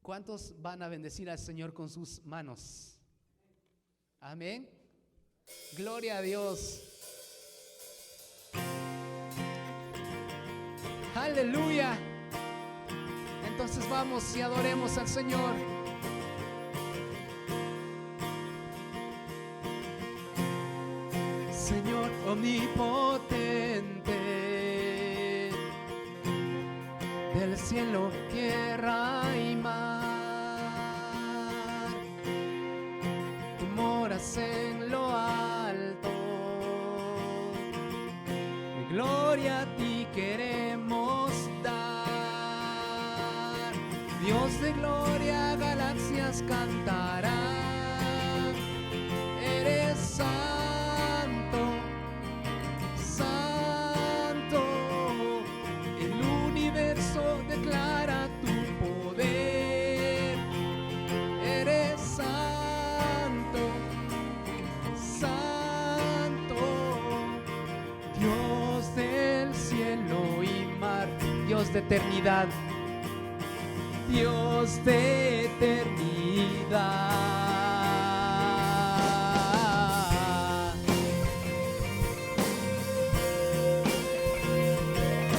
¿Cuántos van a bendecir al Señor con sus manos? Amén. Gloria a Dios. Aleluya. Entonces vamos y adoremos al Señor. Señor omnipotente, del cielo, tierra y mar, tú moras en lo alto, gloria a ti queremos dar. Dios de gloria, galaxias cantarán, eres santo, santo, el universo declara tu poder, eres santo, santo, Dios del cielo y mar, Dios de eternidad, Dios de eternidad.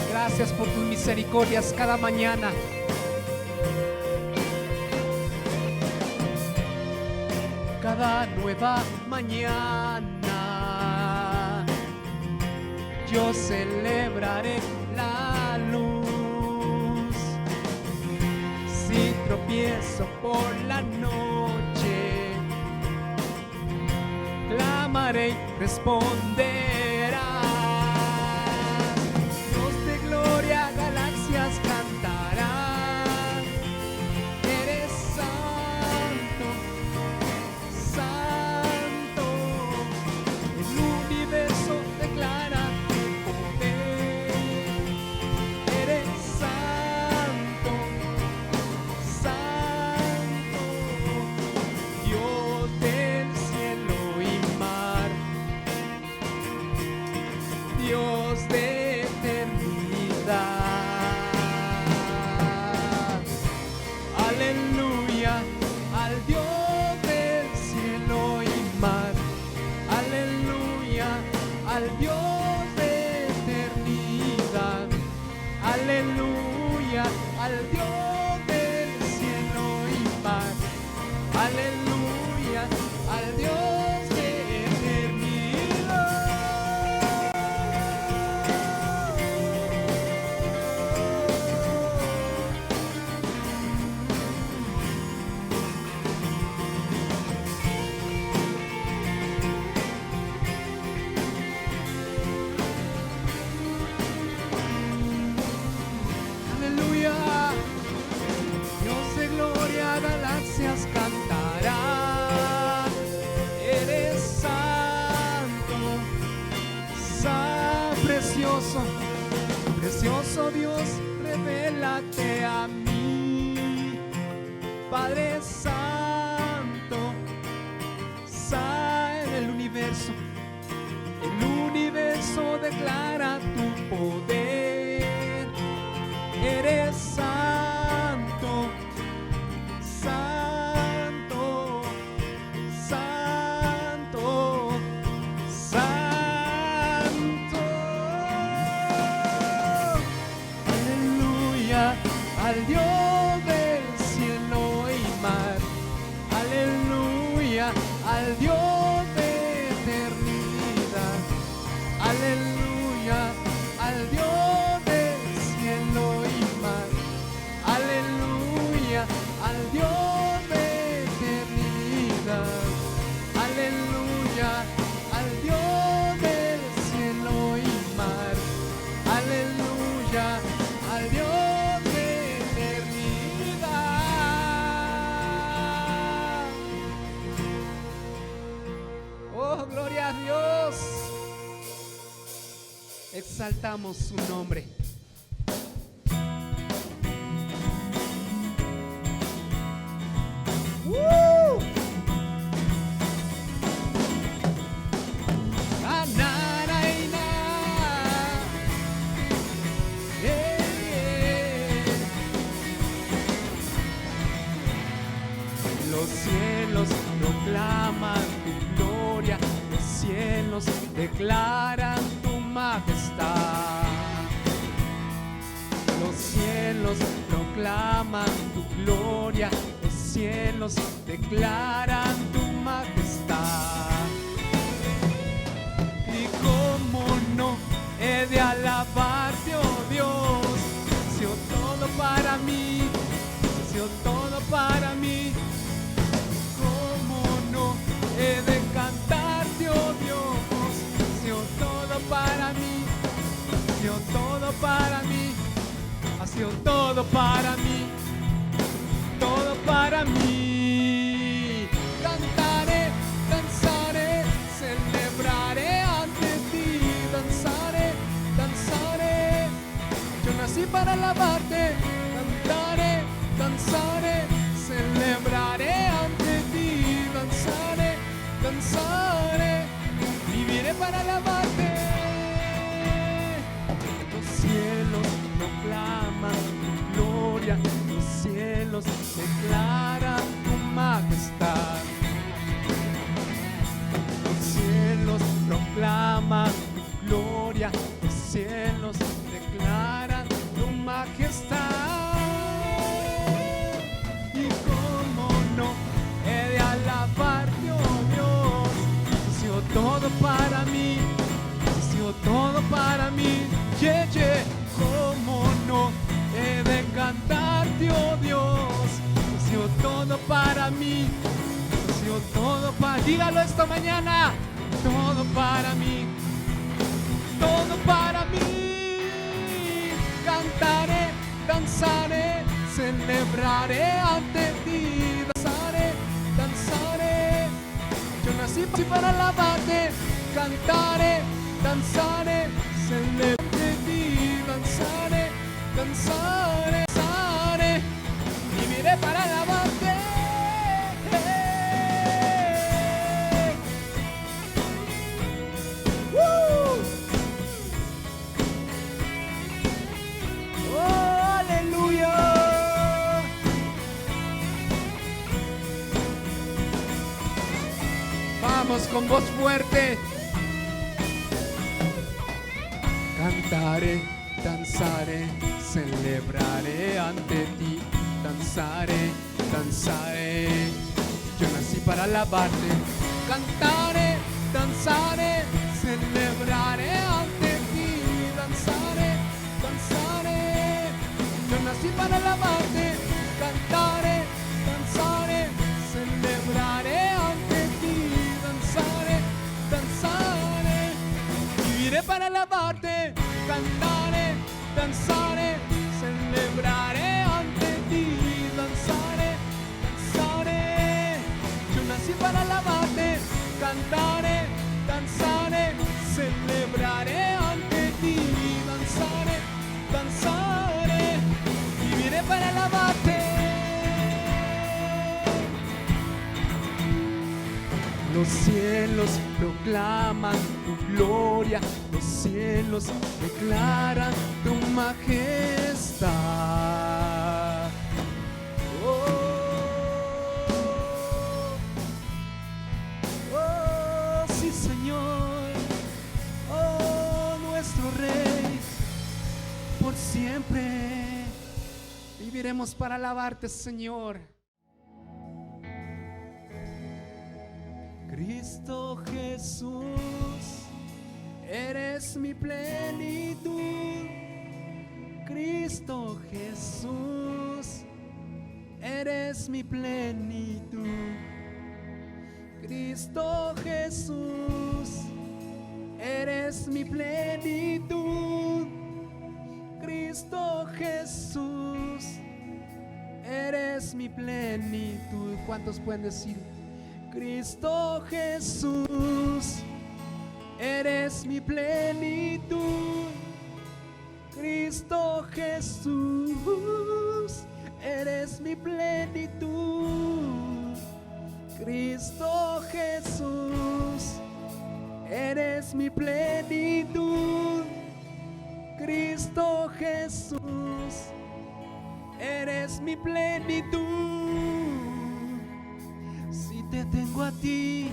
Gracias por tus misericordias cada mañana. Cada nueva mañana yo celebraré la luz. Si tropiezo por la noche, clamaré y responderá. Dios de gloria, galaxias cantarán, eres santo, santo, el universo declara tu poder, eres santo, santo, Dios del cielo y mar, Dios de eternidad. Aleluya al Dios del cielo y mar, aleluya al Dios de eternidad, aleluya al Dios del cielo y mar, aleluya al Dios de eternidad. Aleluya, Dios de gloria, galaxias cantarán, eres santo, precioso, precioso Dios, revélate a mí, Padre santo, en el universo declara tu poder, eres santo, santo, santo, santo. Aleluya al Dios del cielo y mar, aleluya al Dios de eternidad, aleluya al Dios del cielo y mar, aleluya al Dios de eternidad, aleluya al Dios del cielo y mar, aleluya al Dios de eternidad. Oh, gloria a Dios. Exaltamos su nombre. Los cielos proclaman tu gloria, los cielos declaran tu majestad. Los cielos proclaman tu gloria, los cielos declaran tu majestad. Y cómo no he de alabarte, oh Dios, ha sido todo para mí, ha sido todo para mí. Cómo no he de cantarte, oh Dios, ha sido todo para mí, ha sido todo para mí. Ha sido todo para mí, todo para mí. Cantaré, danzaré, celebraré ante ti. Danzaré, danzaré. Yo nací para alabarte. Cantaré, danzaré, celebraré ante ti. Danzaré, danzaré. Viviré para alabarte. Los cielos proclaman tu gloria, los cielos declaran tu majestad. Los cielos proclaman tu gloria, los cielos declaran tu majestad. Y cómo no he de alabarte, oh Dios, ha sido todo para mí, ha sido todo para mí. Yeah, yeah. Cómo no he de cantarte, oh Dios, ha sido todo para mí, ha sido todo para... Dígalo esta mañana, todo para mí, todo para mí. Cantaré, danzaré, celebraré ante ti. Danzaré, danzaré. Yo nací para alabarte. Cantaré, danzaré, celebraré ante ti. Danzaré, danzaré, danzaré. Viviré para alabarte. Oh, aleluya. Vamos con voz fuerte. Cantaré, danzaré, celebraré ante ti. Danzaré, danzaré. Yo nací para alabarte. Cantaré, danzaré, celebraré ante ti. Danzaré, danzaré. Yo nací para alabarte. Cantaré, danzaré, celebraré ante ti. Danzaré, danzaré. Viviré para alabarte. Cantaré, danzaré, celebraré ante ti. Danzaré, danzaré. Yo nací para alabarte. Cantaré, danzaré, celebraré ante ti. Danzaré, danzaré. Viviré para alabarte. Los cielos proclaman tu gloria, los cielos declaran tu majestad. Oh, sí, Señor, oh, nuestro Rey, por siempre viviremos para alabarte, Señor. Cristo Jesús, eres mi plenitud. Cristo Jesús, eres mi plenitud. Cristo Jesús, eres mi plenitud. Cristo Jesús, eres mi plenitud. ¿Cuántos pueden decir? Cristo Jesús, eres mi plenitud. Cristo Jesús, eres mi plenitud. Cristo Jesús, eres mi plenitud. Cristo Jesús, eres mi plenitud. te tengo a ti,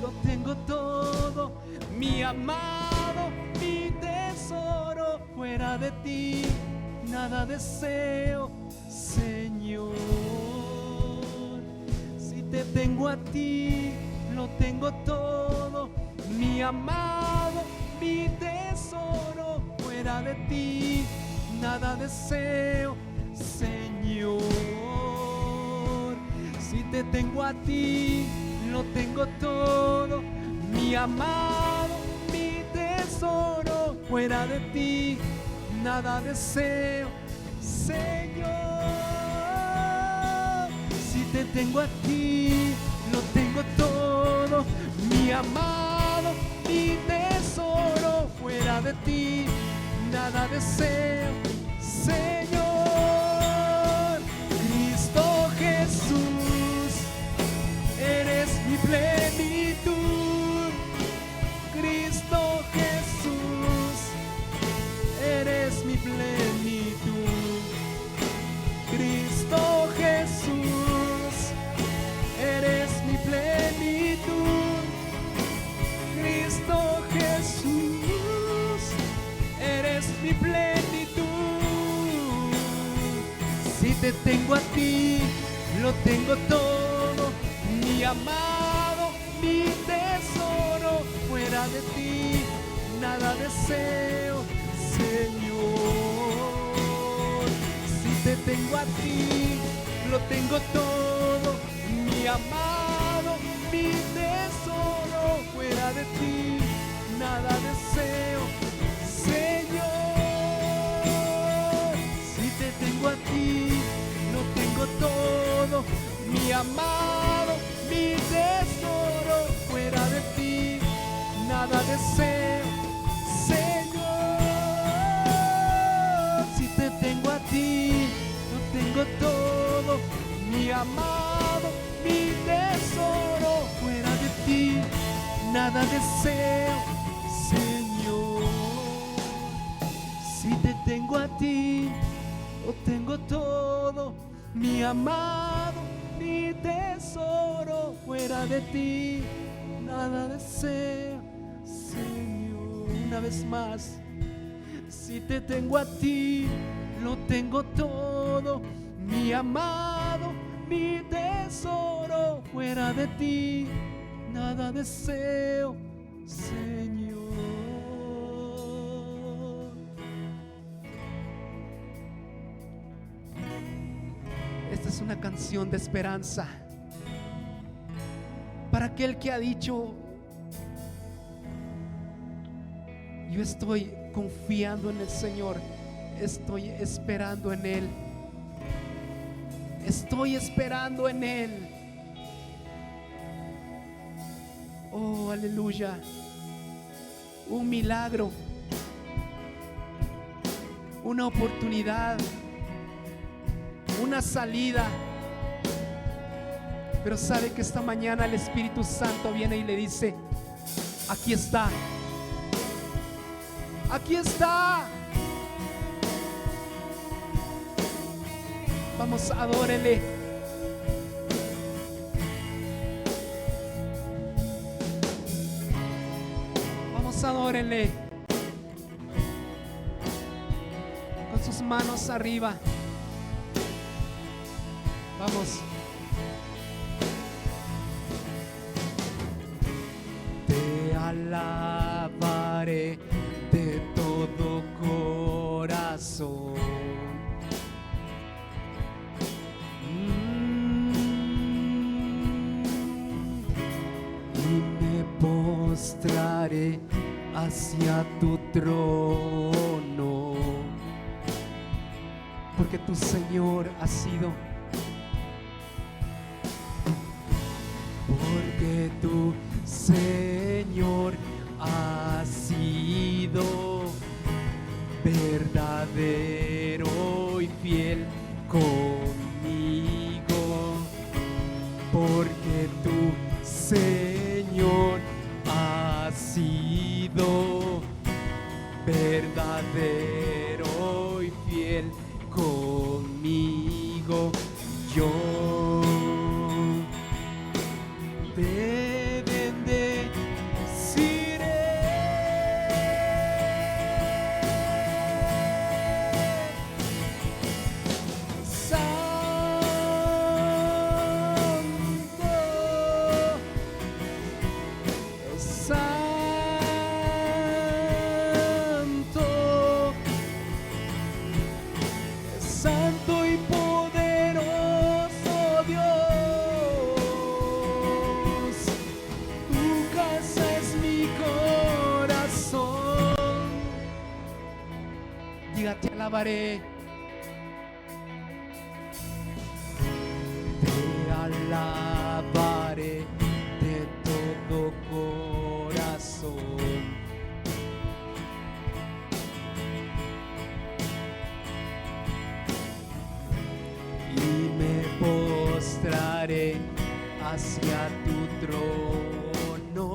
lo tengo todo, mi amado, mi tesoro. Fuera de ti nada deseo, Señor. Si te tengo a ti, lo tengo todo, mi amado, mi tesoro. Fuera de ti nada deseo, Señor. Si te tengo a ti, lo tengo todo, mi amado, mi tesoro. Fuera de ti nada deseo, Señor. Si te tengo a ti, lo tengo todo, mi amado, mi tesoro. Fuera de ti nada deseo, Señor. Cristo Jesús, eres mi plenitud. Cristo Jesús, eres mi plenitud. Cristo Jesús, eres mi plenitud. Cristo Jesús, eres mi plenitud. Si te tengo a ti, lo tengo todo, mi amado, mi tesoro. Fuera de ti nada deseo, Señor. Si te tengo a ti, lo tengo todo, mi amado, mi tesoro. Fuera de ti nada deseo, Señor. Si te tengo a ti, lo tengo todo, mi amado, mi tesoro. Fuera de ti nada deseo, Señor. Si te tengo a ti, lo tengo todo, mi amado, mi tesoro. Fuera de ti nada deseo, Señor. Si te tengo a ti, lo tengo todo, mi amado, mi tesoro. Fuera de ti nada deseo, Señor. Una vez más. Si te tengo a ti, lo tengo todo, mi amado, mi tesoro. Fuera de ti nada deseo, Señor. Esta es una canción de esperanza para aquel que ha dicho: yo estoy confiando en el Señor, estoy esperando en Él, estoy esperando en Él. Oh, aleluya. Un milagro, una oportunidad, una salida. Pero sabe que esta mañana el Espíritu Santo viene y le dice: aquí está, aquí está. Vamos, adórele. Vamos, adórele. Con sus manos arriba. Vamos. Te alabaré de todo corazón. Y me postraré hacia tu trono, porque tu Señor ha sido, porque tu Señor ha sido verdadero y fiel conmigo, porque tu Señor ha sido verdadero y fiel conmigo. Yo alabaré. Te alabaré de todo corazón. Y me postraré hacia tu trono.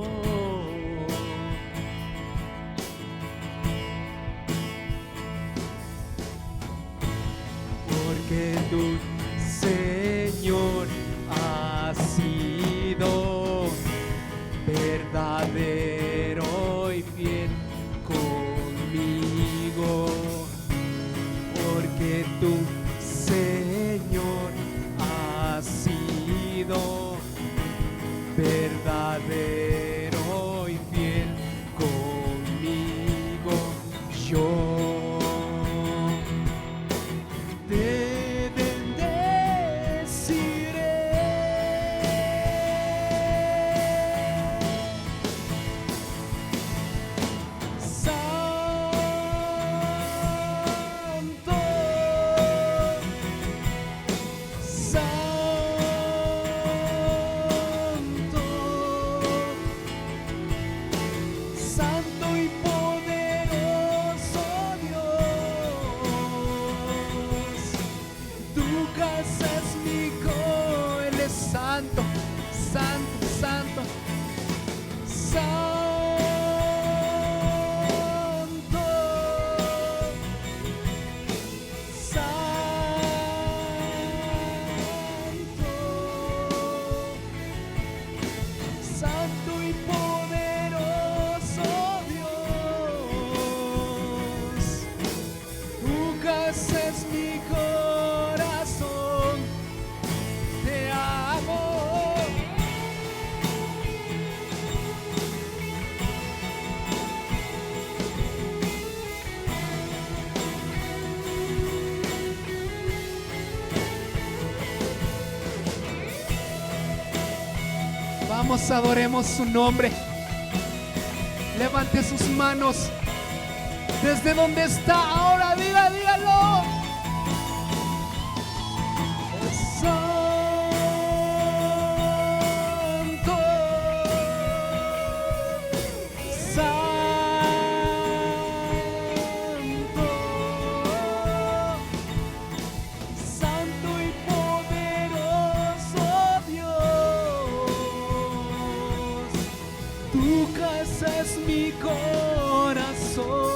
Porque tú, Señor, has sido verdadero y fiel conmigo. Porque tú, Señor, has sido verdadero y fiel conmigo. Yo te bendeciré. Santo, santo y poderoso Dios, tu casa es mi Él es santo, santo, santo, santo, santo, santo y poderoso Dios, tu casa es mi corazón, te amo. Vamos, adoremos su nombre. Levante sus manos desde donde está. Ahora dígalo. Santo, santo, santo y poderoso Dios, tu casa es mi corazón.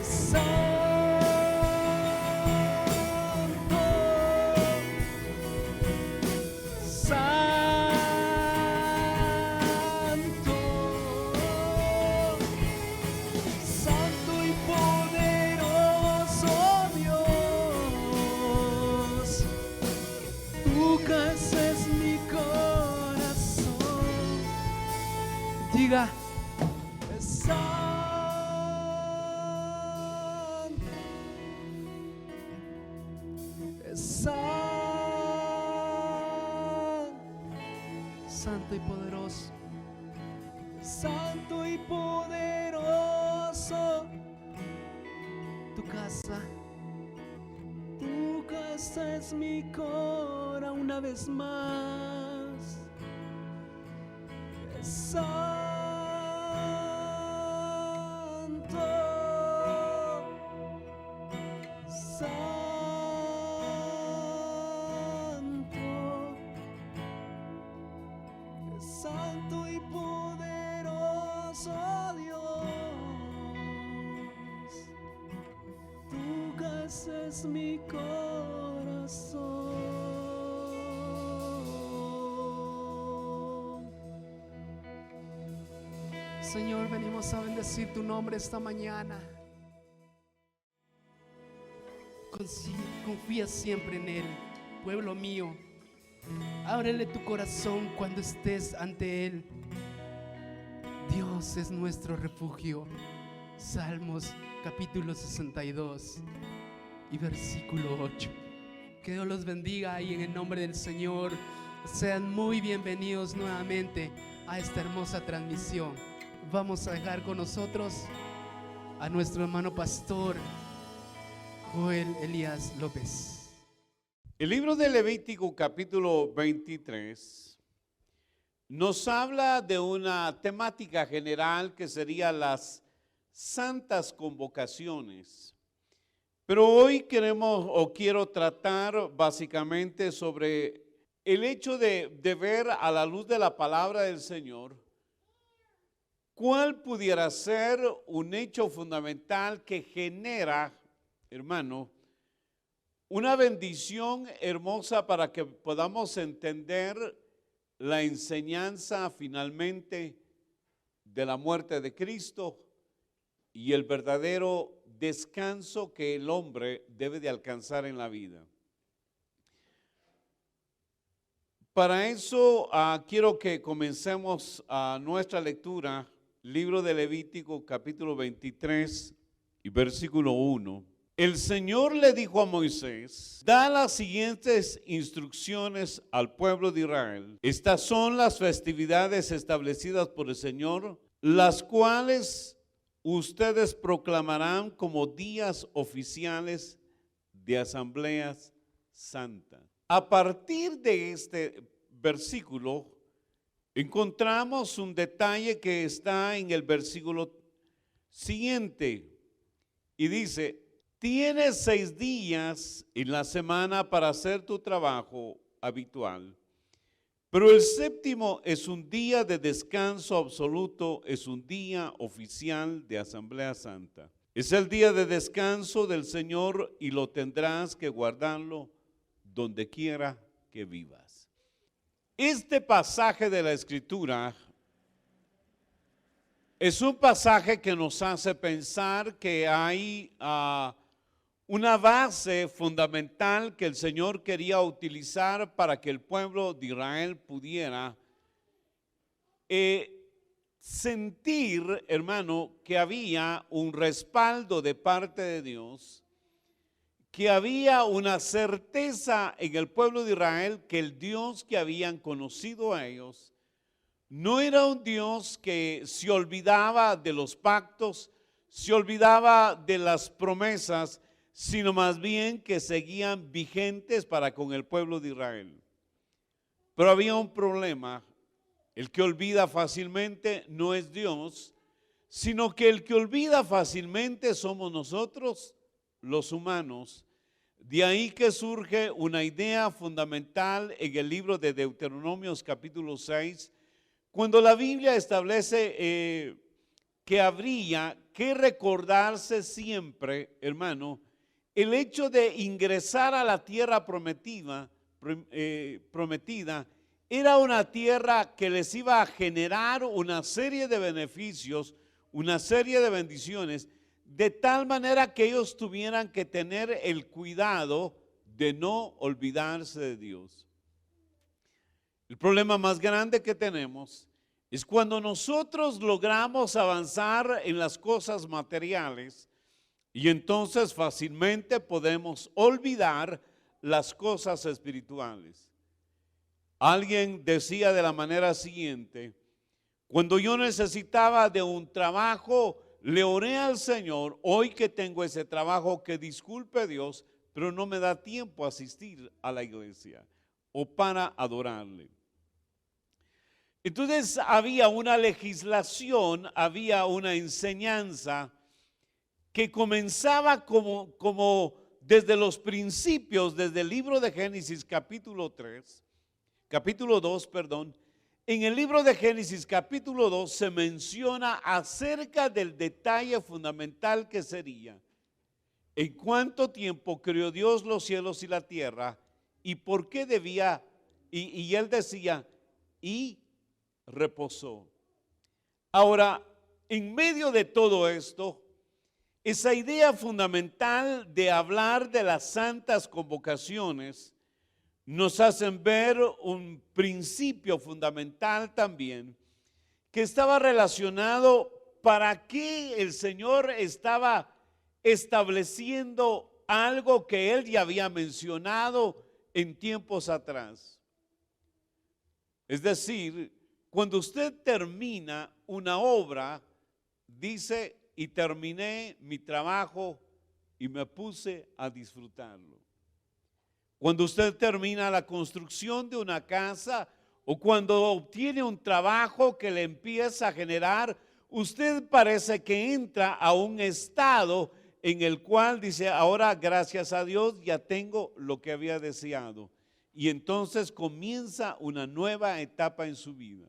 Santo, santo y poderoso Dios, tu casa es mi corazón. Diga, santo y poderoso, santo y poderoso, tu casa es mi cora una vez más. Santo, santo y poderoso Dios, tu casa es mi corazón. Señor, venimos a bendecir tu nombre esta mañana. Confía siempre en Él, pueblo mío. Ábrele tu corazón cuando estés ante Él. Dios es nuestro refugio. Salmos capítulo 62 y versículo 8. Que Dios los bendiga y en el nombre del Señor sean muy bienvenidos nuevamente a esta hermosa transmisión. Vamos a dejar con nosotros a nuestro hermano pastor Joel Elías López. El libro de Levítico capítulo 23 nos habla de una temática general que sería las santas convocaciones. Pero hoy quiero tratar básicamente sobre el hecho de ver a la luz de la palabra del Señor cuál pudiera ser un hecho fundamental que genera, hermano, una bendición hermosa para que podamos entender la enseñanza finalmente de la muerte de Cristo y el verdadero descanso que el hombre debe de alcanzar en la vida. Para eso quiero que comencemos nuestra lectura, libro de Levítico capítulo 23 y versículo 1. El Señor le dijo a Moisés: da las siguientes instrucciones al pueblo de Israel. Estas son las festividades establecidas por el Señor, las cuales ustedes proclamarán como días oficiales de asambleas santas. A partir de este versículo encontramos un detalle que está en el versículo siguiente y dice: tienes 6 días en la semana para hacer tu trabajo habitual, pero el séptimo es un día de descanso absoluto, es un día oficial de Asamblea Santa. Es el día de descanso del Señor y lo tendrás que guardarlo donde quiera que vivas. Este pasaje de la Escritura es un pasaje que nos hace pensar que hay una base fundamental que el Señor quería utilizar para que el pueblo de Israel pudiera sentir, hermano, que había un respaldo de parte de Dios, que había una certeza en el pueblo de Israel que el Dios que habían conocido a ellos no era un Dios que se olvidaba de los pactos, se olvidaba de las promesas, sino más bien que seguían vigentes para con el pueblo de Israel. Pero había un problema: el que olvida fácilmente no es Dios, sino que el que olvida fácilmente somos nosotros, los humanos. De ahí que surge una idea fundamental en el libro de Deuteronomios capítulo 6, cuando la Biblia establece que habría que recordarse siempre, hermano, el hecho de ingresar a la tierra prometida era una tierra que les iba a generar una serie de beneficios, una serie de bendiciones, de tal manera que ellos tuvieran que tener el cuidado de no olvidarse de Dios. El problema más grande que tenemos es cuando nosotros logramos avanzar en las cosas materiales y entonces fácilmente podemos olvidar las cosas espirituales. Alguien decía de la manera siguiente: cuando yo necesitaba de un trabajo, le oré al Señor, hoy que tengo ese trabajo, que disculpe Dios, pero no me da tiempo a asistir a la iglesia o para adorarle. Entonces había una legislación, había una enseñanza que comenzaba como desde los principios, desde el libro de Génesis capítulo 2. En el libro de Génesis capítulo 2 se menciona acerca del detalle fundamental que sería: en cuánto tiempo creó Dios los cielos y la tierra, y por qué debía, y él decía, y reposó. Ahora, en medio de todo esto, esa idea fundamental de hablar de las santas convocaciones nos hacen ver un principio fundamental también, que estaba relacionado para qué el Señor estaba estableciendo algo que Él ya había mencionado en tiempos atrás. Es decir, cuando usted termina una obra, dice y terminé mi trabajo y me puse a disfrutarlo. Cuando usted termina la construcción de una casa o cuando obtiene un trabajo que le empieza a generar, usted parece que entra a un estado en el cual dice, ahora gracias a Dios ya tengo lo que había deseado. Y entonces comienza una nueva etapa en su vida.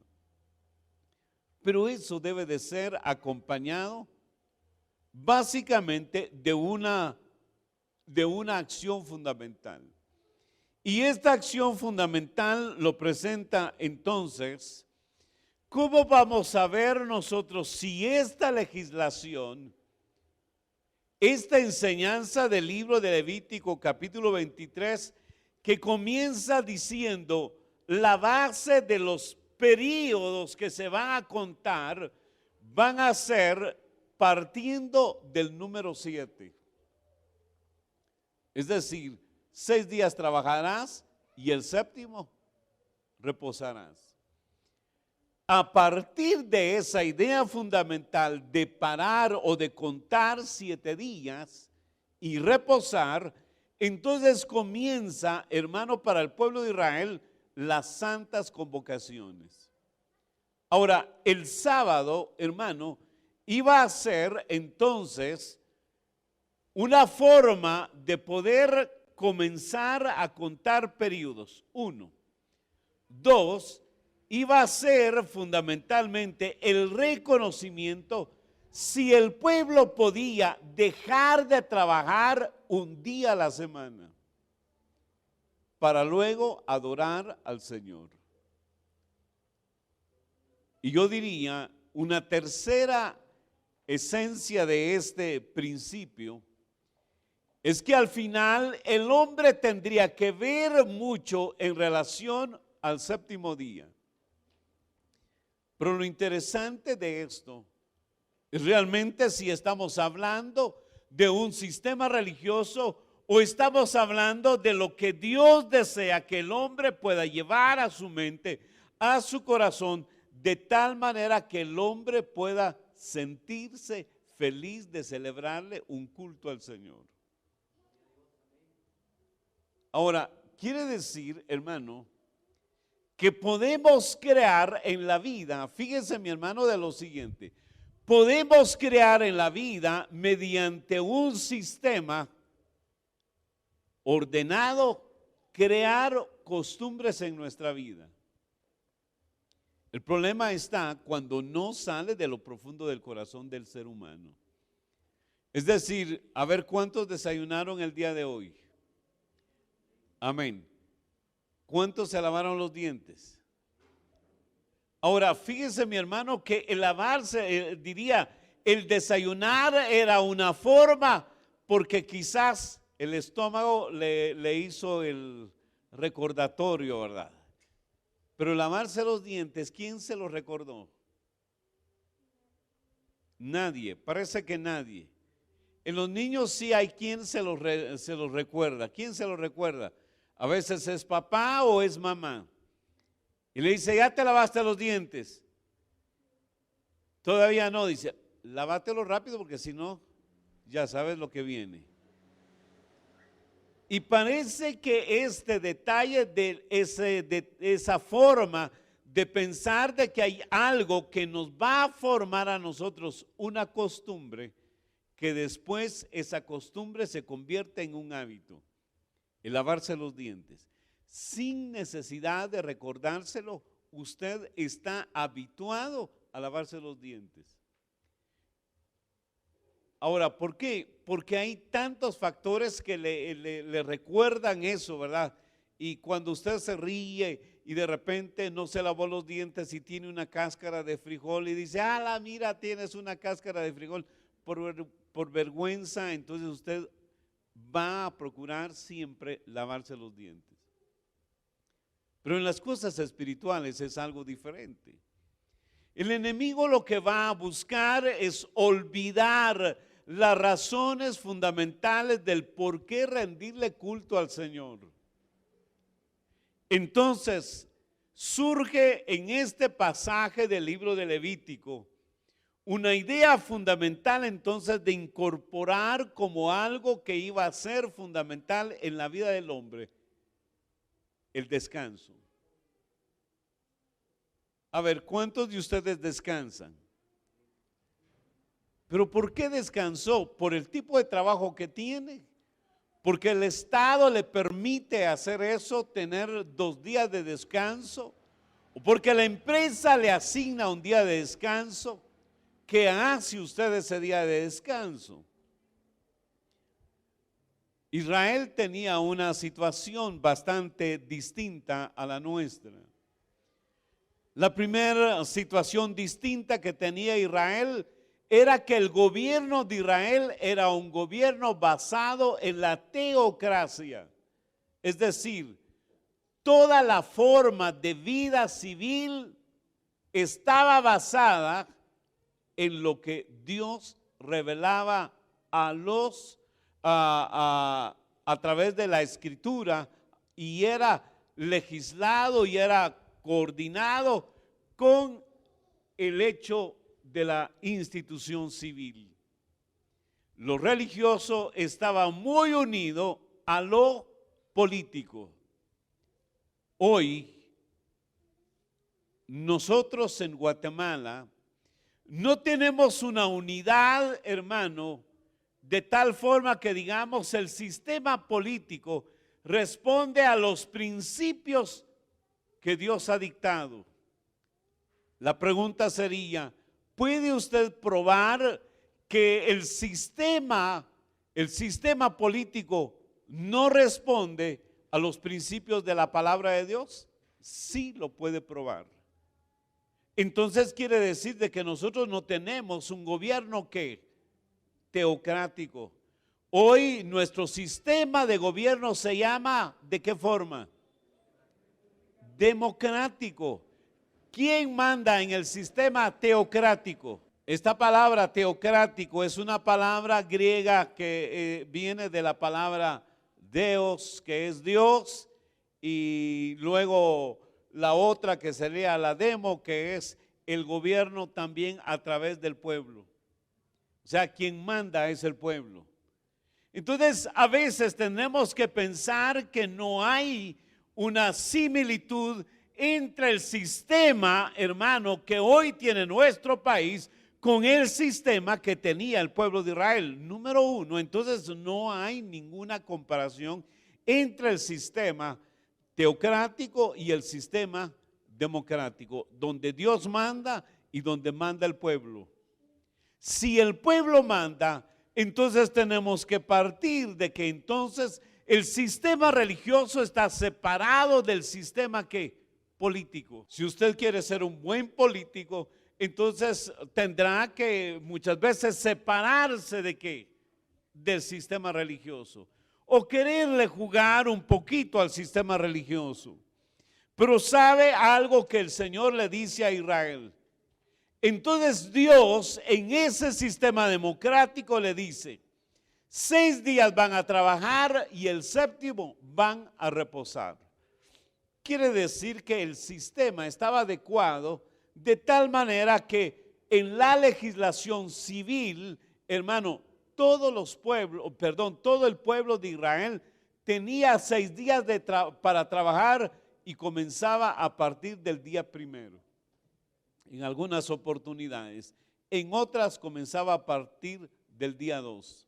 Pero eso debe de ser acompañado básicamente de una acción fundamental. Y esta acción fundamental lo presenta entonces, ¿cómo vamos a ver nosotros si esta legislación, esta enseñanza del libro de Levítico capítulo 23, que comienza diciendo la base de los períodos que se van a contar, van a ser partiendo del número 7? Es decir, 6 días trabajarás y el séptimo reposarás. A partir de esa idea fundamental de parar o de contar 7 días y reposar, entonces comienza, hermano, para el pueblo de Israel, las santas convocaciones. Ahora, el sábado, hermano, iba a ser entonces una forma de poder comenzar a contar periodos. 1. 2, iba a ser fundamentalmente el reconocimiento si el pueblo podía dejar de trabajar un día a la semana para luego adorar al Señor. Y yo diría, una tercera esencia de este principio es que al final el hombre tendría que ver mucho en relación al séptimo día. Pero lo interesante de esto es realmente si estamos hablando de un sistema religioso o estamos hablando de lo que Dios desea que el hombre pueda llevar a su mente, a su corazón, de tal manera que el hombre pueda sentirse feliz de celebrarle un culto al Señor. Ahora, quiere decir, hermano, que podemos crear en la vida, fíjense mi hermano de lo siguiente, podemos crear en la vida mediante un sistema ordenado, crear costumbres en nuestra vida. El problema está cuando no sale de lo profundo del corazón del ser humano. Es decir, a ver cuántos desayunaron el día de hoy. Amén. ¿Cuántos se lavaron los dientes? Ahora, fíjese mi hermano que el lavarse, diría, el desayunar era una forma porque quizás el estómago le hizo el recordatorio, ¿verdad? Pero lavarse los dientes, ¿quién se lo recordó? Nadie, parece que nadie. En los niños sí hay quien se los recuerda. ¿Quién se los recuerda? A veces es papá o es mamá. Y le dice, ¿ya te lavaste los dientes? Todavía no, dice, lávatelo rápido porque si no, ya sabes lo que viene. Y parece que este detalle de esa forma de pensar de que hay algo que nos va a formar a nosotros una costumbre, que después esa costumbre se convierte en un hábito, el lavarse los dientes. Sin necesidad de recordárselo, usted está habituado a lavarse los dientes. Ahora, ¿por qué? Porque hay tantos factores que le recuerdan eso, ¿verdad? Y cuando usted se ríe y de repente no se lavó los dientes y tiene una cáscara de frijol y dice, mira, tienes una cáscara de frijol, por vergüenza, entonces usted va a procurar siempre lavarse los dientes. Pero en las cosas espirituales es algo diferente. El enemigo lo que va a buscar es olvidar las razones fundamentales del por qué rendirle culto al Señor. Entonces, surge en este pasaje del libro de Levítico una idea fundamental entonces de incorporar como algo que iba a ser fundamental en la vida del hombre, el descanso. A ver, ¿cuántos de ustedes descansan? ¿Pero por qué descansó? ¿Por el tipo de trabajo que tiene? ¿Porque el Estado le permite hacer eso, tener 2 días de descanso? ¿O porque la empresa le asigna un día de descanso? ¿Qué hace usted ese día de descanso? Israel tenía una situación bastante distinta a la nuestra. La primera situación distinta que tenía Israel era que el gobierno de Israel era un gobierno basado en la teocracia. Es decir, toda la forma de vida civil estaba basada en lo que Dios revelaba a través de la escritura, y era legislado y era coordinado con el hecho de la institución civil. Lo religioso estaba muy unido a lo político. Hoy, nosotros en Guatemala no tenemos una unidad, hermano, de tal forma que digamos el sistema político responde a los principios que Dios ha dictado. La pregunta sería, ¿puede usted probar que el sistema político no responde a los principios de la palabra de Dios? Sí lo puede probar. Entonces quiere decir de que nosotros no tenemos un gobierno teocrático. Hoy nuestro sistema de gobierno se llama, ¿de qué forma? Democrático. ¿Quién manda en el sistema teocrático? Esta palabra teocrático es una palabra griega que viene de la palabra Deos, que es Dios, y luego la otra que sería la demo, que es el gobierno también a través del pueblo. O sea, quien manda es el pueblo. Entonces, a veces tenemos que pensar que no hay una similitud entre el sistema, hermano, que hoy tiene nuestro país con el sistema que tenía el pueblo de Israel. Número uno, entonces no hay ninguna comparación entre el sistema teocrático y el sistema democrático, donde Dios manda y donde manda el pueblo. Si el pueblo manda, entonces tenemos que partir de que entonces el sistema religioso está separado del sistema político. Si usted quiere ser un buen político, entonces tendrá que muchas veces separarse del sistema religioso, o quererle jugar un poquito al sistema religioso. Pero sabe algo que el Señor le dice a Israel. Entonces Dios en ese sistema democrático le dice, 6 días van a trabajar y el 7º van a reposar. Quiere decir que el sistema estaba adecuado de tal manera que en la legislación civil, hermano, todo el pueblo de Israel tenía 6 días para trabajar y comenzaba a partir del día 1. En algunas oportunidades, en otras comenzaba a partir del día 2.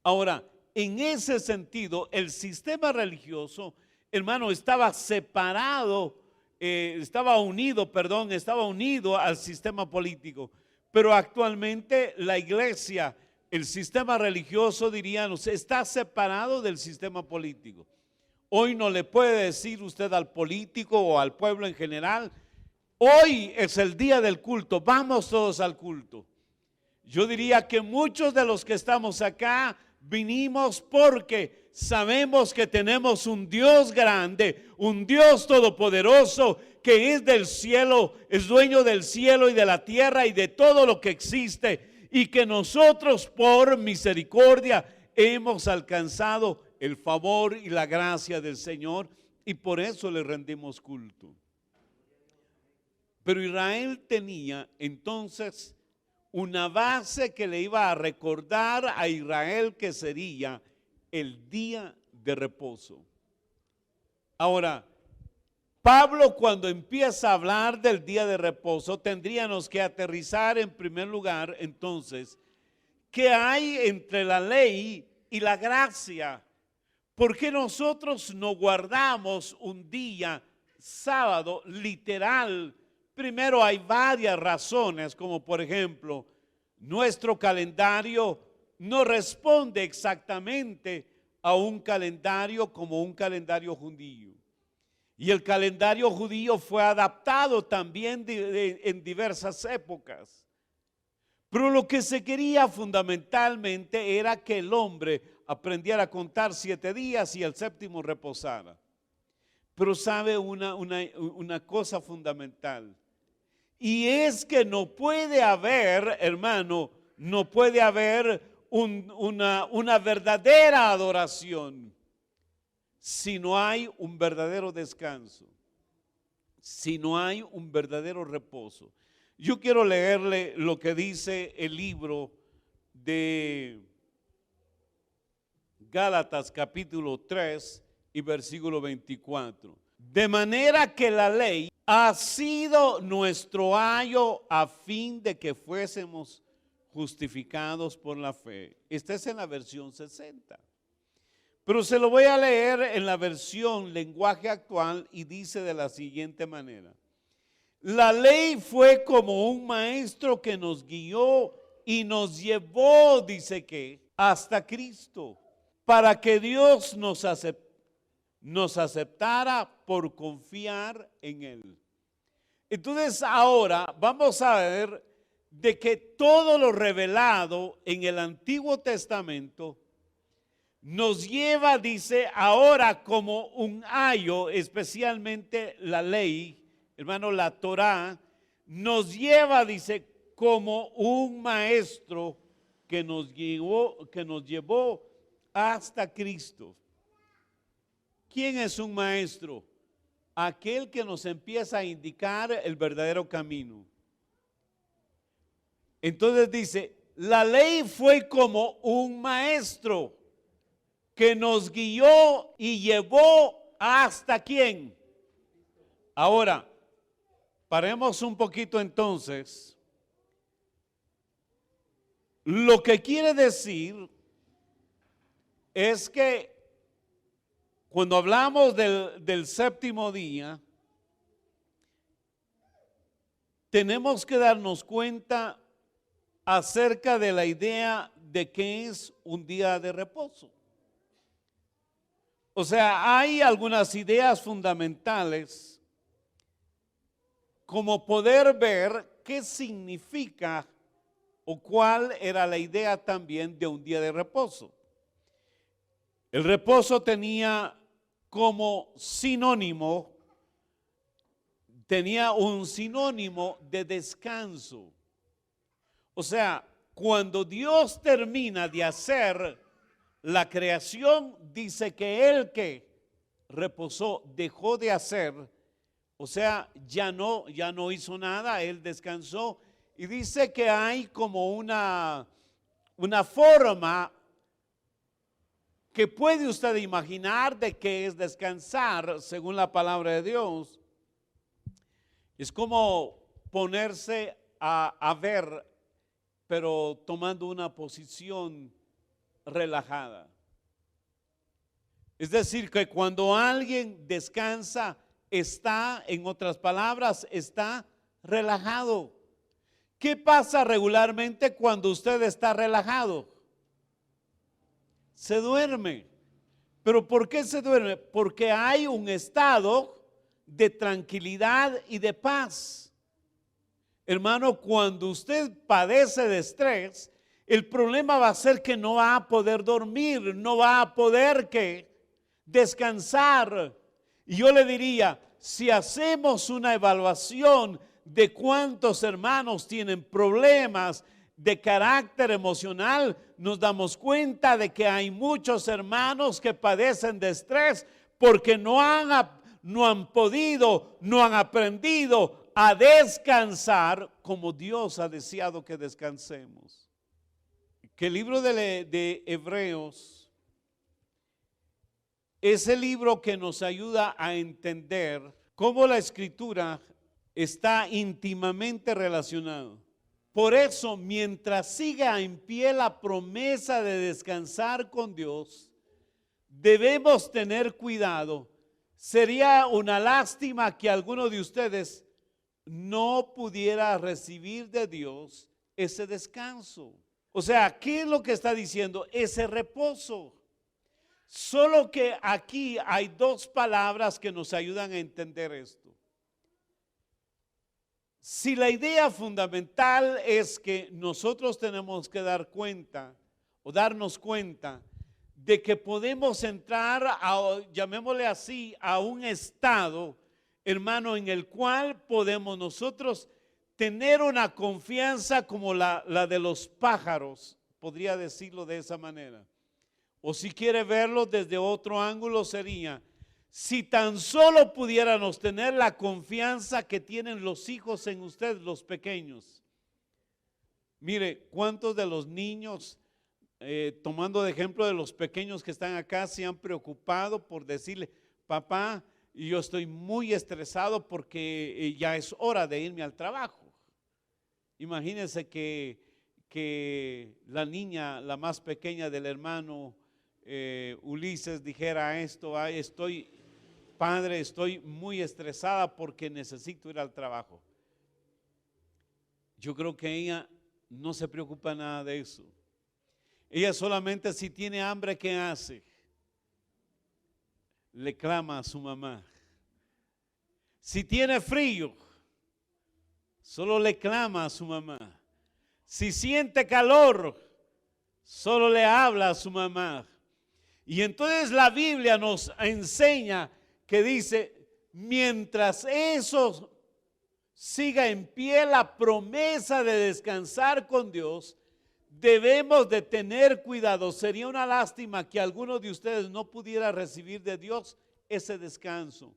Ahora, en ese sentido, el sistema religioso, hermano, estaba separado, estaba unido al sistema político. Pero actualmente la iglesia, el sistema religioso, diríamos, está separado del sistema político. Hoy no le puede decir usted al político o al pueblo en general, hoy es el día del culto, vamos todos al culto. Yo diría que muchos de los que estamos acá vinimos porque sabemos que tenemos un Dios grande, un Dios todopoderoso que es del cielo, es dueño del cielo y de la tierra y de todo lo que existe, y que nosotros por misericordia hemos alcanzado el favor y la gracia del Señor, y por eso le rendimos culto. Pero Israel tenía entonces una base que le iba a recordar a Israel que sería el día de reposo. Ahora, Pablo, cuando empieza a hablar del día de reposo, tendríamos que aterrizar en primer lugar, entonces, ¿qué hay entre la ley y la gracia? ¿Por qué nosotros no guardamos un día sábado literal? Primero, hay varias razones, como por ejemplo, nuestro calendario no responde exactamente a un calendario como un calendario judío. Y el calendario judío fue adaptado también en diversas épocas. Pero lo que se quería fundamentalmente era que el hombre aprendiera a contar 7 días y el séptimo reposara. Pero sabe una cosa fundamental. Y es que no puede haber, hermano, no puede haber una verdadera adoración si no hay un verdadero descanso, si no hay un verdadero reposo. Yo quiero leerle lo que dice el libro de Gálatas capítulo 3 y versículo 24. De manera que la ley ha sido nuestro ayo a fin de que fuésemos justificados por la fe. Esta es en la versión 60. Pero se lo voy a leer en la versión lenguaje actual y dice de la siguiente manera. La ley fue como un maestro que nos guió y nos llevó, dice que, hasta Cristo, para que Dios nos aceptara por confiar en Él. Entonces ahora vamos a ver de que todo lo revelado en el Antiguo Testamento nos lleva, dice, ahora como un ayo, especialmente la ley, hermano, la Torá, nos lleva, dice, como un maestro que nos llevó hasta Cristo. ¿Quién es un maestro? Aquel que nos empieza a indicar el verdadero camino. Entonces dice, la ley fue como un maestro que nos guió y llevó hasta quién. Ahora, paremos un poquito entonces. Lo que quiere decir es que cuando hablamos del séptimo día, tenemos que darnos cuenta acerca de la idea de que es un día de reposo. O sea, hay algunas ideas fundamentales como poder ver qué significa o cuál era la idea también de un día de reposo. El reposo tenía como sinónimo, tenía un sinónimo de descanso. O sea, cuando Dios termina de hacer la creación, dice que Él que reposó, dejó de hacer, o sea, ya no hizo nada, Él descansó. Y dice que hay como una forma que puede usted imaginar de qué es descansar según la palabra de Dios. Es como ponerse a ver, pero tomando una posición relajada. Es decir, que cuando alguien descansa, está, en otras palabras, está relajado. ¿Qué pasa regularmente cuando usted está relajado? Se duerme. ¿Pero por qué se duerme? Porque hay un estado de tranquilidad y de paz. Hermano, cuando usted padece de estrés, el problema va a ser que no va a poder dormir, no va a poder descansar. Y yo le diría, si hacemos una evaluación de cuántos hermanos tienen problemas de carácter emocional, nos damos cuenta de que hay muchos hermanos que padecen de estrés porque no han aprendido a descansar como Dios ha deseado que descansemos. Que el libro de Hebreos es el libro que nos ayuda a entender cómo la Escritura está íntimamente relacionada. Por eso, mientras siga en pie la promesa de descansar con Dios, debemos tener cuidado. Sería una lástima que alguno de ustedes no pudiera recibir de Dios ese descanso. O sea, ¿qué es lo que está diciendo? Ese reposo. Solo que aquí hay dos palabras que nos ayudan a entender esto. Si la idea fundamental es que nosotros tenemos que dar cuenta o darnos cuenta de que podemos entrar a, llamémosle así, a un estado, hermano, en el cual podemos nosotros tener una confianza como la de los pájaros, podría decirlo de esa manera. O si quiere verlo desde otro ángulo sería, si tan solo pudiéramos tener la confianza que tienen los hijos en ustedes, los pequeños. Mire, ¿cuántos de los niños, tomando de ejemplo de los pequeños que están acá, se han preocupado por decirle, papá, yo estoy muy estresado porque ya es hora de irme al trabajo? Imagínense que la niña, la más pequeña del hermano Ulises dijera esto, padre, estoy muy estresada porque necesito ir al trabajo. Yo creo que ella no se preocupa nada de eso. Ella solamente si tiene hambre, ¿qué hace? Le clama a su mamá. Si tiene frío, solo le clama a su mamá. Si siente calor, solo le habla a su mamá. Y entonces la Biblia nos enseña que dice, mientras eso siga en pie la promesa de descansar con Dios, debemos de tener cuidado. Sería una lástima que alguno de ustedes no pudiera recibir de Dios ese descanso.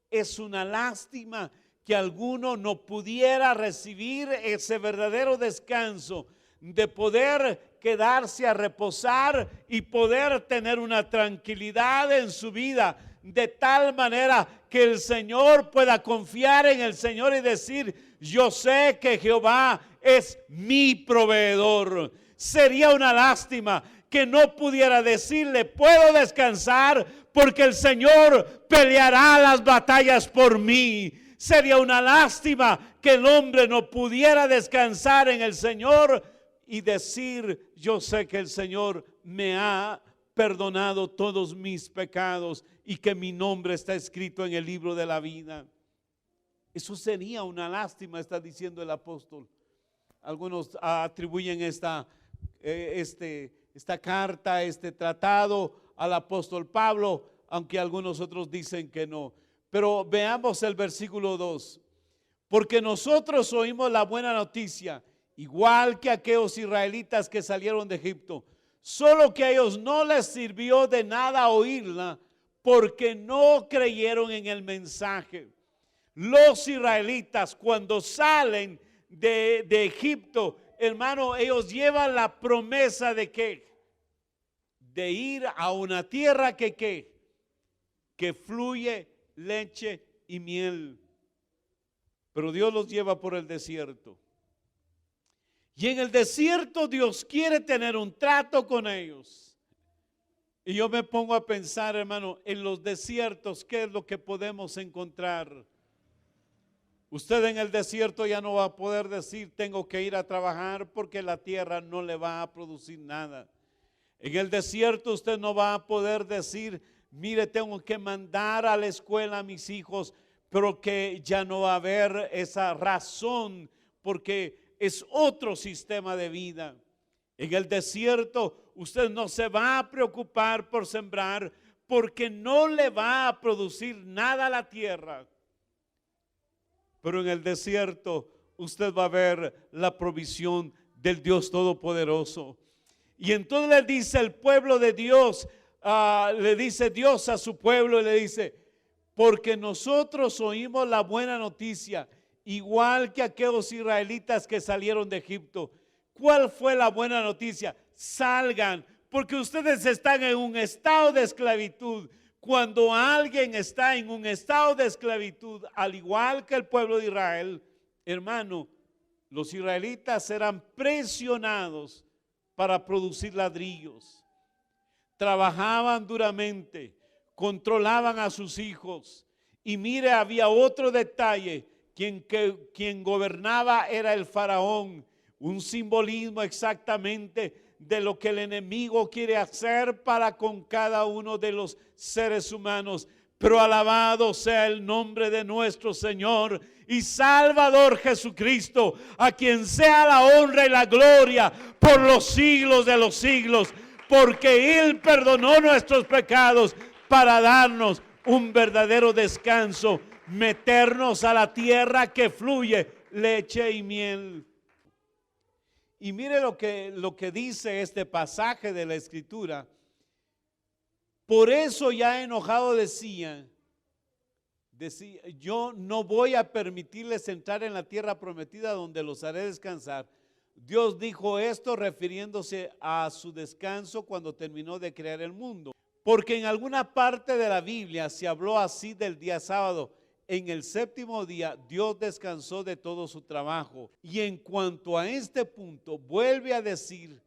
Es una lástima que alguno no pudiera recibir ese verdadero descanso de poder quedarse a reposar y poder tener una tranquilidad en su vida, de tal manera que el Señor pueda confiar en el Señor y decir, yo sé que Jehová es mi proveedor. Sería una lástima que no pudiera decirle, puedo descansar porque el Señor peleará las batallas por mí. Sería una lástima que el hombre no pudiera descansar en el Señor y decir, yo sé que el Señor me ha perdonado todos mis pecados y que mi nombre está escrito en el libro de la vida. Eso sería una lástima, está diciendo el apóstol. Algunos atribuyen esta carta, este tratado al apóstol Pablo, aunque algunos otros dicen que no. Pero veamos el versículo 2. Porque nosotros oímos la buena noticia, igual que aquellos israelitas que salieron de Egipto, solo que a ellos no les sirvió de nada oírla, porque no creyeron en el mensaje. Los israelitas cuando salen de Egipto, hermano, ellos llevan la promesa de que de ir a una tierra que fluye leche y miel. Pero Dios los lleva por el desierto. Y en el desierto Dios quiere tener un trato con ellos. Y yo me pongo a pensar, hermano, en los desiertos, ¿qué es lo que podemos encontrar? Usted en el desierto ya no va a poder decir, tengo que ir a trabajar porque la tierra no le va a producir nada. En el desierto usted no va a poder decir, mire, tengo que mandar a la escuela a mis hijos, pero que ya no va a haber esa razón porque es otro sistema de vida. En el desierto usted no se va a preocupar por sembrar porque no le va a producir nada a la tierra. Pero en el desierto usted va a ver la provisión del Dios Todopoderoso. Y entonces le dice el pueblo de Dios, le dice Dios a su pueblo y le dice, porque nosotros oímos la buena noticia, igual que aquellos israelitas que salieron de Egipto. ¿Cuál fue la buena noticia? Salgan, porque ustedes están en un estado de esclavitud. Cuando alguien está en un estado de esclavitud, al igual que el pueblo de Israel, hermano, los israelitas eran presionados para producir ladrillos. Trabajaban duramente, controlaban a sus hijos. Y mire, había otro detalle, quien gobernaba era el faraón, un simbolismo exactamente de lo que el enemigo quiere hacer para con cada uno de los seres humanos. Pero alabado sea el nombre de nuestro Señor y Salvador Jesucristo, a quien sea la honra y la gloria por los siglos de los siglos, porque Él perdonó nuestros pecados para darnos un verdadero descanso, meternos a la tierra que fluye leche y miel. Y mire lo que dice este pasaje de la Escritura. Por eso ya enojado decía, yo no voy a permitirles entrar en la tierra prometida donde los haré descansar. Dios dijo esto refiriéndose a su descanso cuando terminó de crear el mundo. Porque en alguna parte de la Biblia se habló así del día sábado. En el séptimo día Dios descansó de todo su trabajo. Y en cuanto a este punto vuelve a decir,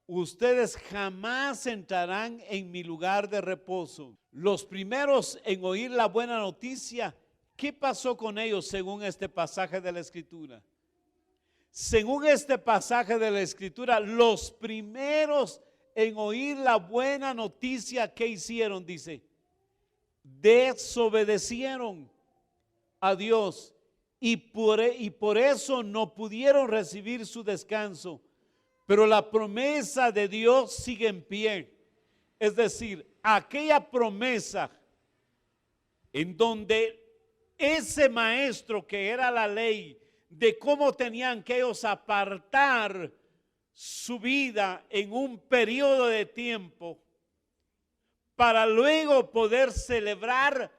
ustedes jamás entrarán en mi lugar de reposo. Los primeros en oír la buena noticia, ¿qué pasó con ellos según este pasaje de la Escritura? Según este pasaje de la Escritura, los primeros en oír la buena noticia, ¿qué hicieron? Dice, desobedecieron a Dios y por eso no pudieron recibir su descanso. Pero la promesa de Dios sigue en pie. Es decir, aquella promesa en donde ese maestro que era la ley de cómo tenían que ellos apartar su vida en un periodo de tiempo para luego poder celebrar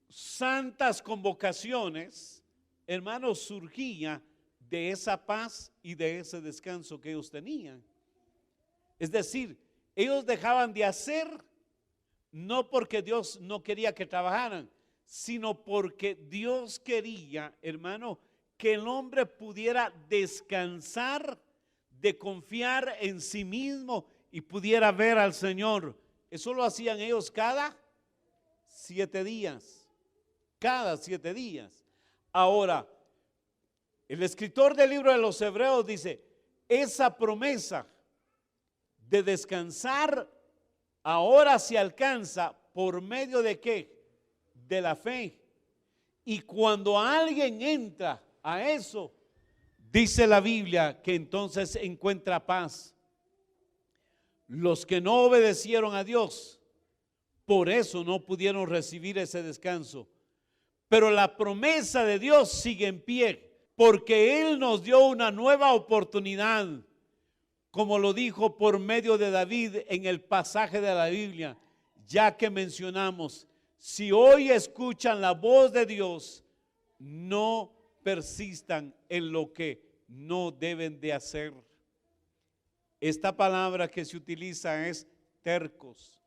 santas convocaciones, hermanos, surgía de esa paz y de ese descanso que ellos tenían. Es decir, ellos dejaban de hacer, no porque Dios no quería que trabajaran, sino porque Dios quería, hermano, que el hombre pudiera descansar, de confiar en sí mismo y pudiera ver al Señor. Eso lo hacían ellos cada 7 días. Cada 7 días. Ahora, el escritor del libro de los Hebreos dice, esa promesa de descansar ahora se alcanza por medio de ¿qué? De la fe. Y cuando alguien entra a eso, dice la Biblia que entonces encuentra paz. Los que no obedecieron a Dios, por eso no pudieron recibir ese descanso. Pero la promesa de Dios sigue en pie, porque Él nos dio una nueva oportunidad, como lo dijo por medio de David en el pasaje de la Biblia, ya que mencionamos, si hoy escuchan la voz de Dios, no persistan en lo que no deben de hacer. Esta palabra que se utiliza es tercos.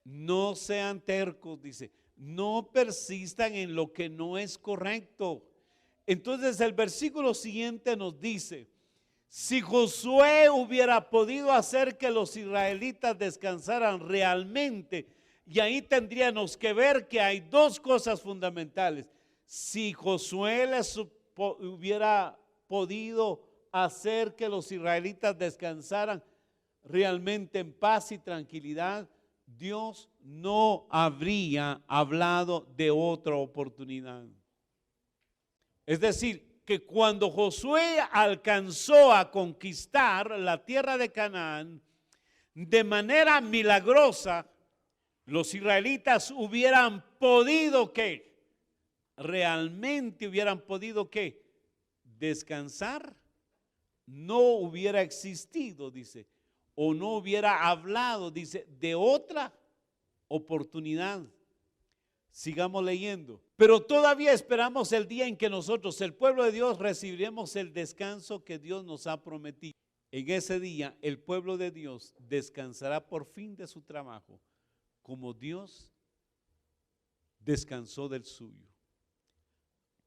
No sean tercos, dice. No persistan en lo que no es correcto. Entonces el versículo siguiente nos dice, si Josué hubiera podido hacer que los israelitas descansaran realmente, y ahí tendríamos que ver que hay dos cosas fundamentales. Si Josué les hubiera podido hacer que los israelitas descansaran realmente en paz y tranquilidad, Dios no habría hablado de otra oportunidad. Es decir, que cuando Josué alcanzó a conquistar la tierra de Canaán, de manera milagrosa, los israelitas hubieran podido ¿qué? Realmente hubieran podido ¿qué? Descansar. No hubiera existido, dice, o no hubiera hablado, dice, de otra oportunidad. Sigamos leyendo. Pero todavía esperamos el día en que nosotros, el pueblo de Dios, recibiremos el descanso que Dios nos ha prometido. En ese día, el pueblo de Dios descansará por fin de su trabajo, como Dios descansó del suyo.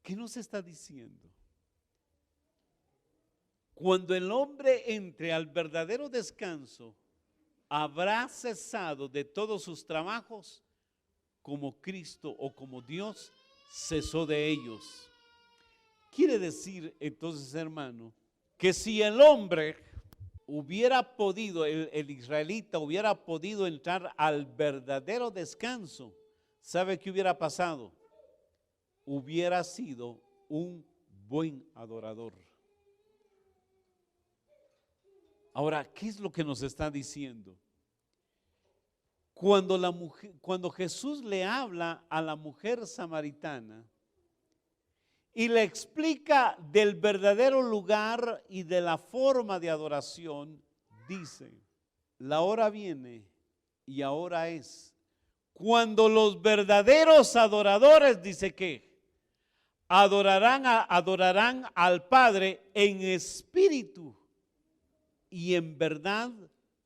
¿Qué nos está diciendo? Cuando el hombre entre al verdadero descanso, habrá cesado de todos sus trabajos, como Cristo o como Dios cesó de ellos. Quiere decir entonces, hermano, que si el hombre hubiera podido, el israelita hubiera podido entrar al verdadero descanso, ¿sabe qué hubiera pasado? Hubiera sido un buen adorador. Ahora, ¿qué es lo que nos está diciendo? Cuando Jesús le habla a la mujer samaritana y le explica del verdadero lugar y de la forma de adoración, dice: la hora viene y ahora es, cuando los verdaderos adoradores, dice que adorarán al Padre en espíritu y en verdad,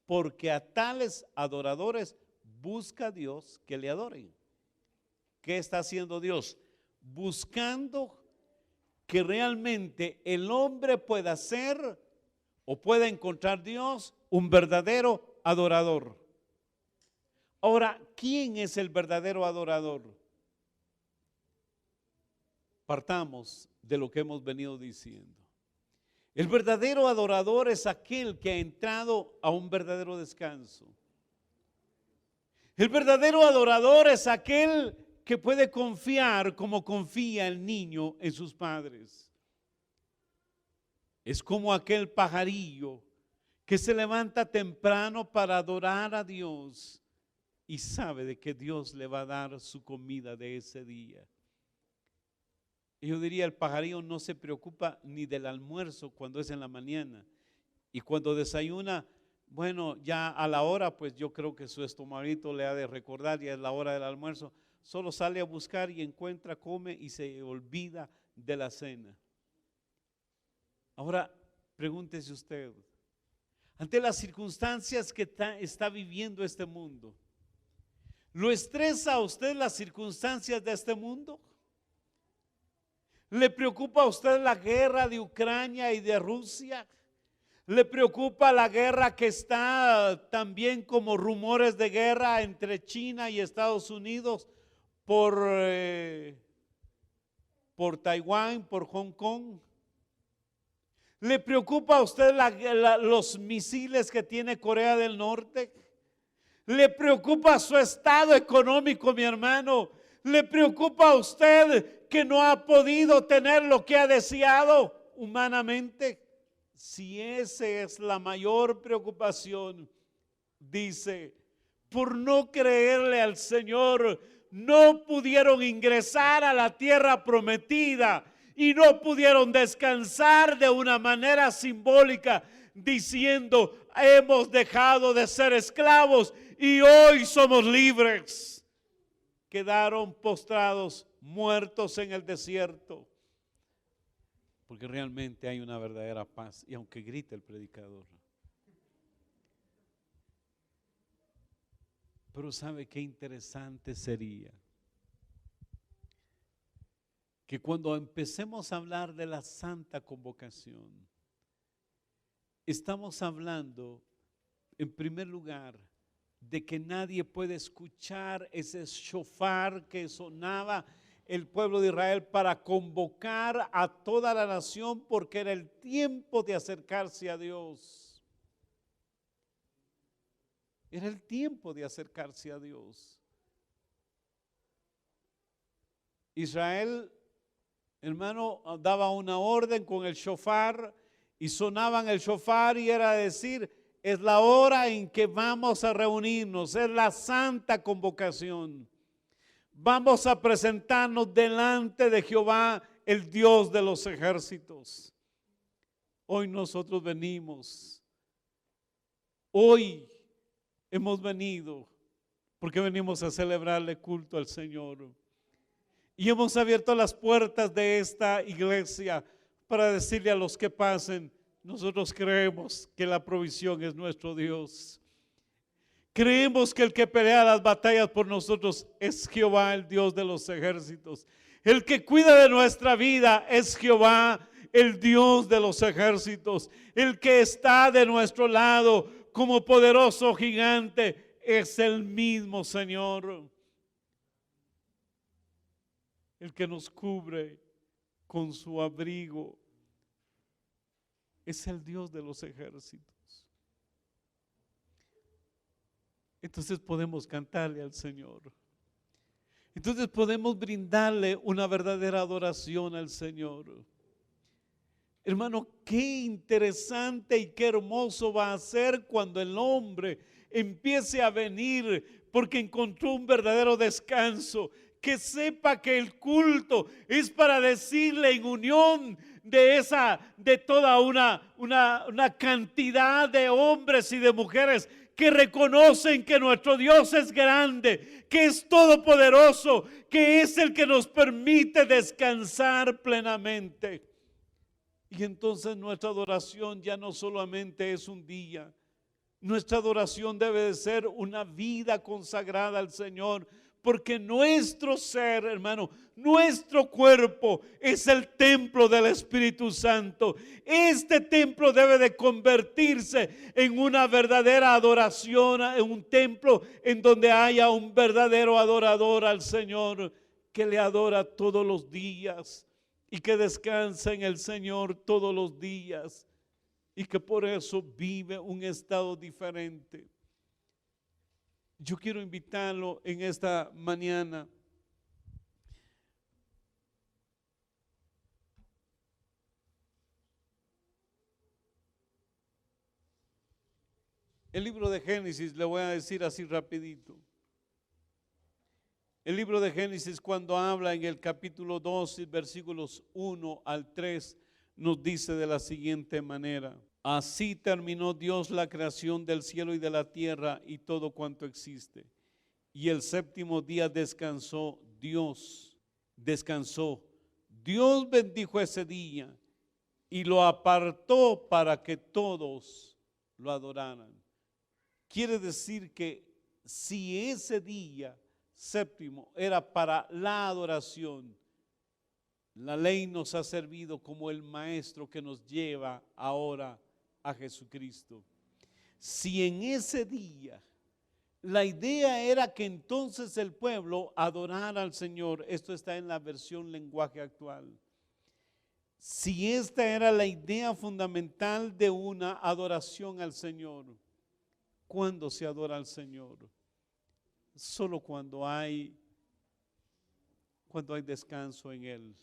porque a tales adoradores busca Dios que le adoren. ¿Qué está haciendo Dios? Buscando que realmente el hombre pueda ser o pueda encontrar Dios un verdadero adorador. Ahora, ¿quién es el verdadero adorador? Partamos de lo que hemos venido diciendo. El verdadero adorador es aquel que ha entrado a un verdadero descanso. El verdadero adorador es aquel que puede confiar como confía el niño en sus padres. Es como aquel pajarillo que se levanta temprano para adorar a Dios y sabe de que Dios le va a dar su comida de ese día. Yo diría, el pajarillo no se preocupa ni del almuerzo cuando es en la mañana, y cuando desayuna, bueno, ya a la hora, pues yo creo que su estomaguito le ha de recordar, ya es la hora del almuerzo. Solo sale a buscar y encuentra, come y se olvida de la cena. Ahora, pregúntese usted, ante las circunstancias que está viviendo este mundo, ¿lo estresa a usted las circunstancias de este mundo? ¿Le preocupa a usted la guerra de Ucrania y de Rusia? ¿Le preocupa la guerra que está también como rumores de guerra entre China y Estados Unidos por Taiwán, por Hong Kong? ¿Le preocupa a usted los misiles que tiene Corea del Norte? ¿Le preocupa su estado económico, mi hermano? ¿Le preocupa a usted que no ha podido tener lo que ha deseado humanamente? Si esa es la mayor preocupación, dice, por no creerle al Señor, no pudieron ingresar a la tierra prometida y no pudieron descansar de una manera simbólica, diciendo, hemos dejado de ser esclavos y hoy somos libres. Quedaron postrados, muertos en el desierto, porque realmente hay una verdadera paz, y aunque grite el predicador. Pero ¿sabe qué interesante sería? Que cuando empecemos a hablar de la santa convocación, estamos hablando, en primer lugar, de que nadie puede escuchar ese shofar que sonaba el pueblo de Israel para convocar a toda la nación, porque era el tiempo de acercarse a Dios. Era el tiempo de acercarse a Dios. Israel, hermano, daba una orden con el shofar y sonaban el shofar y era decir, es la hora en que vamos a reunirnos, es la santa convocación. Vamos a presentarnos delante de Jehová, el Dios de los ejércitos. Hoy nosotros venimos. Hoy hemos venido porque venimos a celebrarle culto al Señor. Y hemos abierto las puertas de esta iglesia para decirle a los que pasen, nosotros creemos que la provisión es nuestro Dios. Creemos que el que pelea las batallas por nosotros es Jehová, el Dios de los ejércitos. El que cuida de nuestra vida es Jehová, el Dios de los ejércitos. El que está de nuestro lado como poderoso gigante es el mismo Señor. El que nos cubre con su abrigo es el Dios de los ejércitos. Entonces podemos cantarle al Señor. Entonces podemos brindarle una verdadera adoración al Señor. Hermano, qué interesante y qué hermoso va a ser cuando el hombre empiece a venir porque encontró un verdadero descanso. Que sepa que el culto es para decirle en unión de toda una cantidad de hombres y de mujeres que reconocen que nuestro Dios es grande, que es todopoderoso, que es el que nos permite descansar plenamente. Y entonces nuestra adoración ya no solamente es un día, nuestra adoración debe de ser una vida consagrada al Señor, porque nuestro ser, hermano, nuestro cuerpo es el templo del Espíritu Santo. Este templo debe de convertirse en una verdadera adoración, en un templo en donde haya un verdadero adorador al Señor que le adora todos los días y que descansa en el Señor todos los días y que por eso vive un estado diferente. Yo quiero invitarlo en esta mañana el libro de Génesis, le voy a decir así rapidito. El libro de Génesis, cuando habla en el capítulo 2, versículos 1 al 3, nos dice de la siguiente manera: así terminó Dios la creación del cielo y de la tierra y todo cuanto existe. Y el séptimo día descansó Dios. Dios bendijo ese día y lo apartó para que todos lo adoraran. Quiere decir que si ese día séptimo era para la adoración, la ley nos ha servido como el maestro que nos lleva ahora a Jesucristo. Si en ese día la idea era que entonces el pueblo adorara al Señor, esto está en la versión lenguaje actual. Si esta era la idea fundamental de una adoración al Señor, ¿cuándo se adora al Señor? Solo cuando hay descanso en Él.